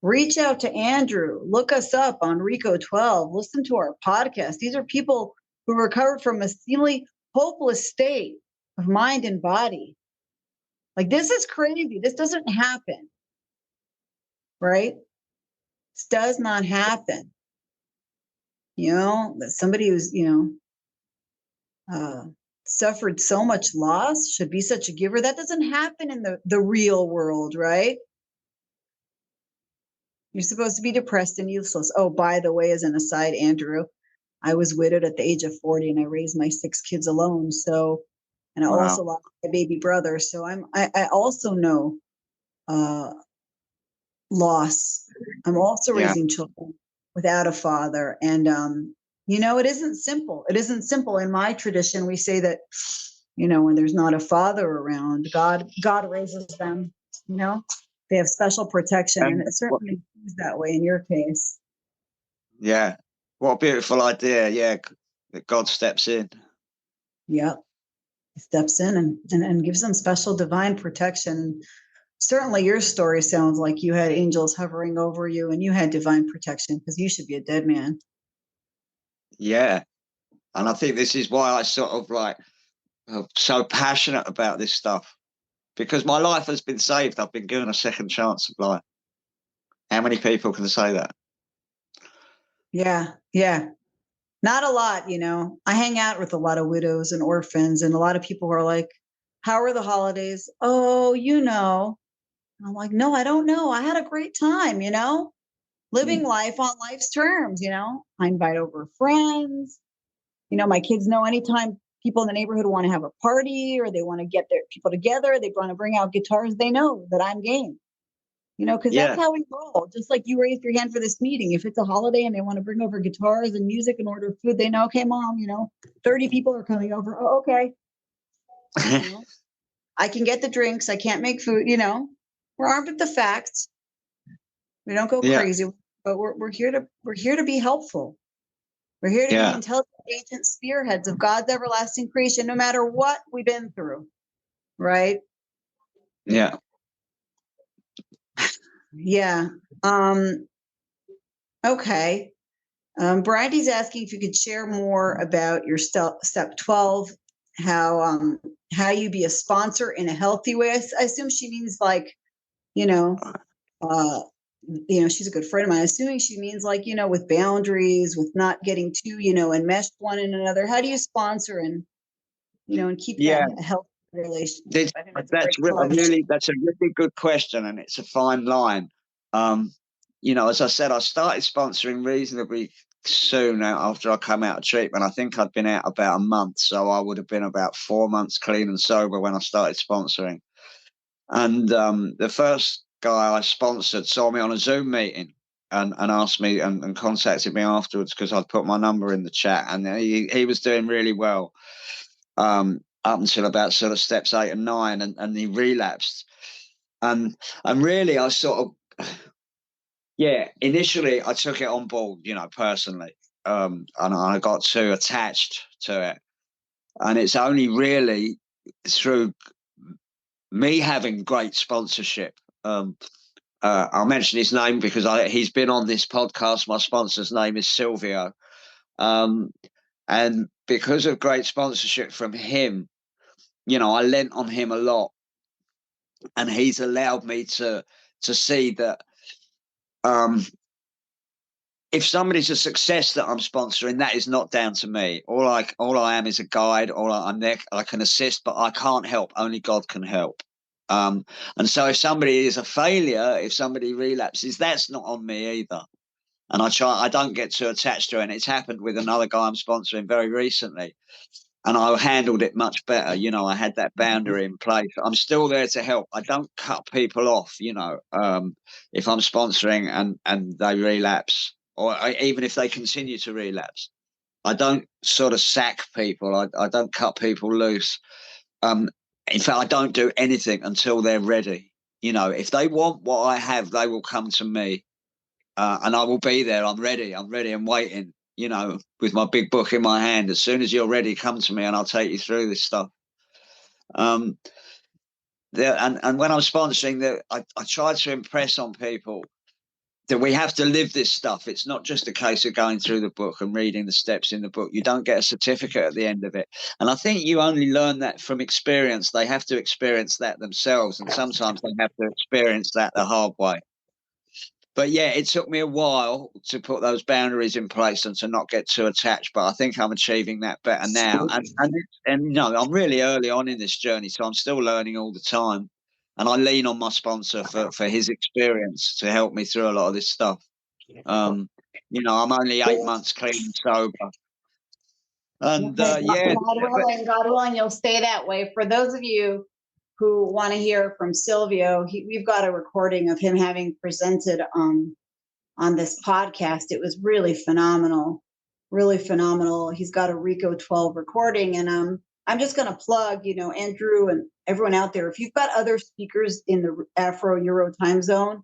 Reach out to Andrew. Look us up on Reco12. Listen to our podcast. These are people who recovered from a seemingly hopeless state of mind and body. Like, this is crazy. This doesn't happen, right? This does not happen. You know, that somebody who's, you know, suffered so much loss should be such a giver. That doesn't happen in the real world, right? You're supposed to be depressed and useless. Oh, by the way, as an aside, Andrew, I was widowed at the age of 40 and I raised my 6 kids alone. So, and I also lost my baby brother. So I also know loss. I'm also raising children without a father. And, you know, it isn't simple. It isn't simple. In my tradition, we say that, you know, when there's not a father around, God raises them, you know, they have special protection. And it certainly is that way in your case. Yeah. What a beautiful idea. Yeah. That God steps in. Yep. He steps in and gives them special divine protection. Certainly your story sounds like you had angels hovering over you and you had divine protection, because you should be a dead man. Yeah. And I think this is why I sort of like so passionate about this stuff, because my life has been saved. I've been given a second chance of life. How many people can say that? Yeah. Not a lot, you know. I hang out with a lot of widows and orphans, and a lot of people who are like, how are the holidays? Oh, you know. And I'm like, no, I don't know. I had a great time, you know, living life on life's terms, you know. I invite over friends. You know, my kids know anytime people in the neighborhood want to have a party or they want to get their people together, they want to bring out guitars, they know that I'm game. You know, because that's how we roll. Just like you raised your hand for this meeting. If it's a holiday and they want to bring over guitars and music and order food, they know, okay, mom, you know, 30 people are coming over. Oh, okay. You know, I can get the drinks. I can't make food. You know, we're armed with the facts. We don't go crazy, but we're here to be helpful. We're here to be intelligent agent spearheads of God's everlasting creation, no matter what we've been through. Right? Yeah. Yeah. Okay. Brandy's asking if you could share more about your step 12, how you be a sponsor in a healthy way. I assume she means like, you know, she's a good friend of mine. Assuming she means like, with boundaries, with not getting too, enmeshed one in another. How do you sponsor and keep Yeah, that healthy relationship? I think that's a great that's a really good question, and it's a fine line. As I said, I started sponsoring reasonably soon after I come out of treatment. I think I'd been out about a month, so I would have been about 4 months clean and sober when I started sponsoring. And the first guy I sponsored saw me on a Zoom meeting and asked me and contacted me afterwards because I'd put my number in the chat, and he was doing really well. Up until about sort of steps 8 and 9, and he relapsed. And really, I sort of, initially I took it on board, personally, and I got too attached to it. And it's only really through me having great sponsorship. I'll mention his name because he's been on this podcast. My sponsor's name is Silvio. And because of great sponsorship from him, I lent on him a lot, and he's allowed me to see that if somebody's a success that I'm sponsoring, that is not down to me. All I am is a guide. I'm there. I can assist, but I can't help. Only God can help. And so if somebody is a failure, if somebody relapses, that's not on me either. And I don't get too attached to it. And it's happened with another guy I'm sponsoring very recently. And I handled it much better. I had that boundary in place. I'm still there to help. I don't cut people off, if I'm sponsoring and they relapse, or even if they continue to relapse. I don't sort of sack people. I don't cut people loose. In fact, I don't do anything until they're ready. If they want what I have, they will come to me, and I will be there. I'm ready. I'm waiting. With my big book in my hand. As soon as you're ready, come to me and I'll take you through this stuff. And when I'm sponsoring, I try to impress on people that we have to live this stuff. It's not just a case of going through the book and reading the steps in the book. You don't get a certificate at the end of it. And I think you only learn that from experience. They have to experience that themselves. And sometimes they have to experience that the hard way. But yeah, it took me a while to put those boundaries in place and to not get too attached. But I think I'm achieving that better now. And I'm really early on in this journey, so I'm still learning all the time. And I lean on my sponsor for his experience to help me through a lot of this stuff. I'm only 8 months clean and sober. And God willing, you'll stay that way. For those of you who want to hear from Silvio, we've got a recording of him having presented on this podcast. It was really phenomenal, really phenomenal. He's got a Reco12 recording, and I'm just going to plug, Andrew and everyone out there. If you've got other speakers in the Afro-Euro Timezone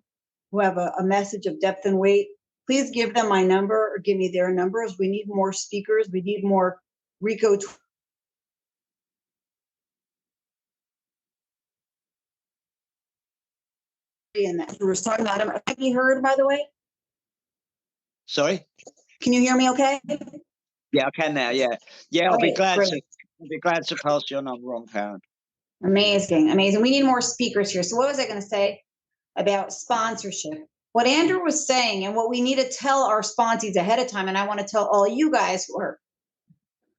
who have a message of depth and weight, please give them my number or give me their numbers. We need more speakers. We need more Reco12. And that we were talking about him. Can you heard, by the way? Sorry? Can you hear me okay? Yeah, I can now. Yeah. I'll be glad to pass your number on, Karen. Amazing. We need more speakers here. So what was I going to say about sponsorship? What Andrew was saying, and what we need to tell our sponsees ahead of time, and I want to tell all you guys who are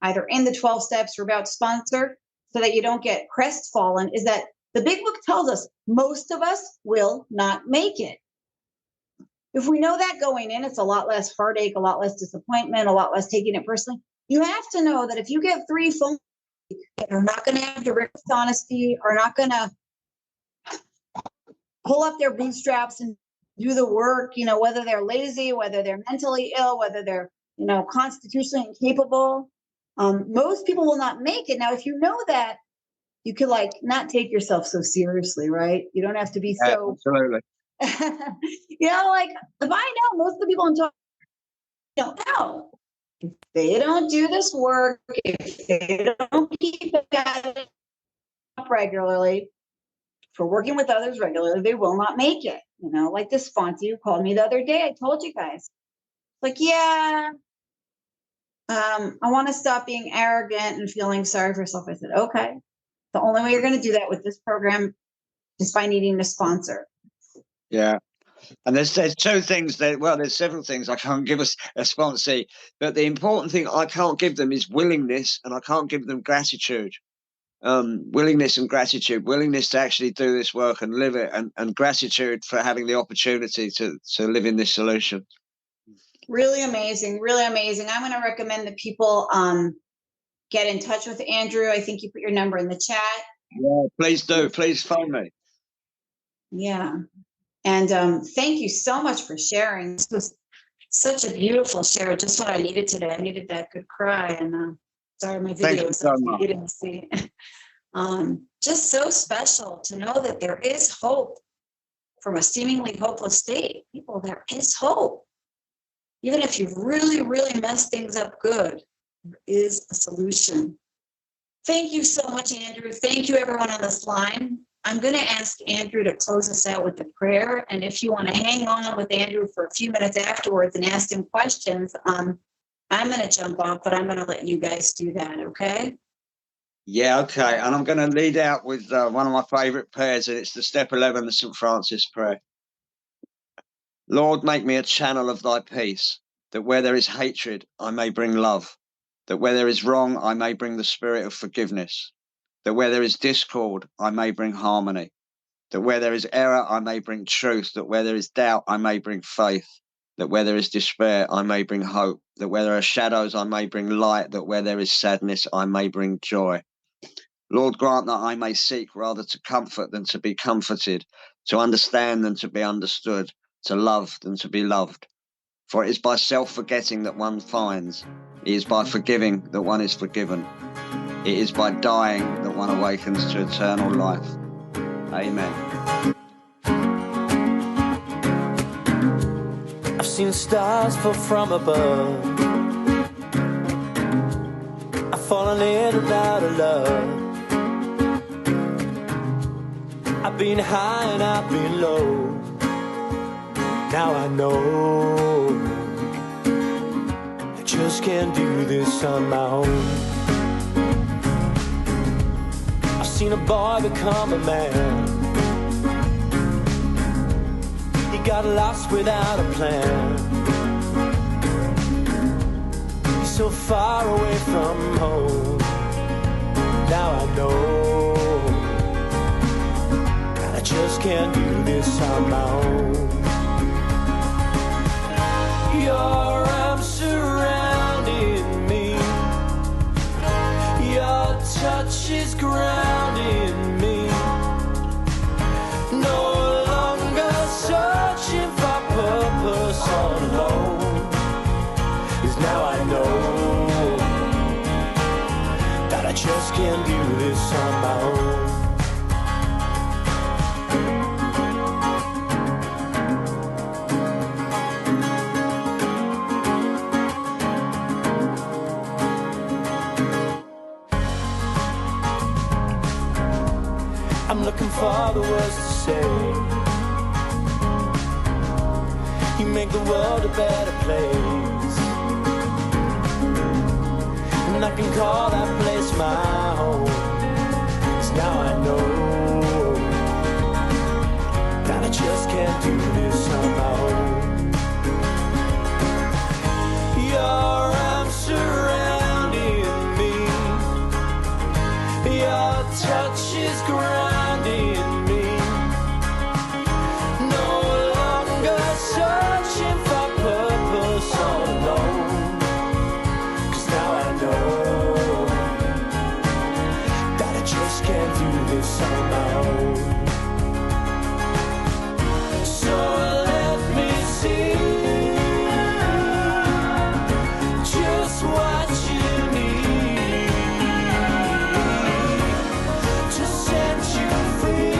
either in the 12 steps or about to sponsor, so that you don't get crestfallen, is that the big book tells us most of us will not make it. If we know that going in, it's a lot less heartache, a lot less disappointment, a lot less taking it personally. You have to know that if you get 3 phone calls that are not going to have direct honesty, are not going to pull up their bootstraps and do the work, whether they're lazy, whether they're mentally ill, whether they're, constitutionally incapable, most people will not make it. Now, if you know that, you could not take yourself so seriously, right? You don't have to be so. Absolutely. If I know most of the people I'm talking don't know. If they don't do this work, if they don't keep it up regularly, for working with others regularly, they will not make it. Like this sponsor who called me the other day. I told you guys. Like, yeah, I want to stop being arrogant and feeling sorry for yourself. I said, okay. The only way you're going to do that with this program is by needing a sponsor. Yeah. And there's two things that, well, there's several things I can't give us a sponsor, but the important thing I can't give them is willingness, and I can't give them gratitude. Willingness and gratitude, willingness to actually do this work and live it, and gratitude for having the opportunity to live in this solution. Really amazing, really amazing. I'm going to recommend that people get in touch with Andrew. I think you put your number in the chat. Yeah, please do. Please phone me. Yeah. And thank you so much for sharing. This was such a beautiful share. Just what I needed today. I needed that good cry. And sorry, my video was so you didn't see. Just so special to know that there is hope from a seemingly hopeless state. People, there is hope. Even if you've really, really messed things up good, there is a solution. Thank you so much, Andrew. Thank you, everyone on this line. I'm going to ask Andrew to close us out with a prayer. And if you want to hang on with Andrew for a few minutes afterwards and ask him questions, I'm going to jump off, but I'm going to let you guys do that, okay? Yeah, okay. And I'm going to lead out with one of my favorite prayers, and it's the step 11, the St. Francis prayer. Lord, make me a channel of thy peace, that where there is hatred, I may bring love, that where there is wrong, I may bring the spirit of forgiveness, that where there is discord, I may bring harmony, that where there is error, I may bring truth, that where there is doubt, I may bring faith, that where there is despair, I may bring hope, that where there are shadows, I may bring light, that where there is sadness, I may bring joy. Lord, grant that I may seek rather to comfort than to be comforted, to understand than to be understood, to love than to be loved. For it is by self-forgetting that one finds. It is by forgiving that one is forgiven. It is by dying that one awakens to eternal life. Amen. I've seen stars fall from above. I've fallen in and out of love. I've been high and I've been low. Now I know I just can't do this on my own. I've seen a boy become a man. He got lost without a plan. He's so far away from home. Now I know that I just can't do this on my own. Your arms surrounding me. Your touch is grounding me. No longer searching for purpose all alone. 'Cause now I know that I just can't do this on my own. I'm looking for the words to say. You make the world a better place, and I can call that place my home. 'Cause now I know that I just can't do this on my own. Your arms surrounding me. Your touch is grounding me. No longer searching for purpose all alone. 'Cause now I know that I just can't do this on my own. So let me see just what you need to set you free,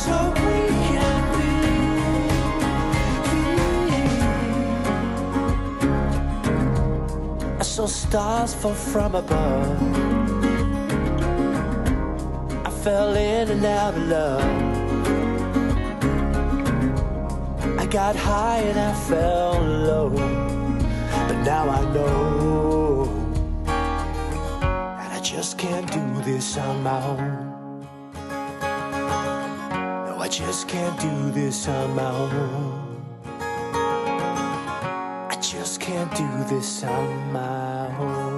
so we can be. I saw stars fall from above. I fell in and out of love. I got high and I fell low, but now I know that I just can't do this on my own. No, I just can't do this on my own. I just can't do this on my own.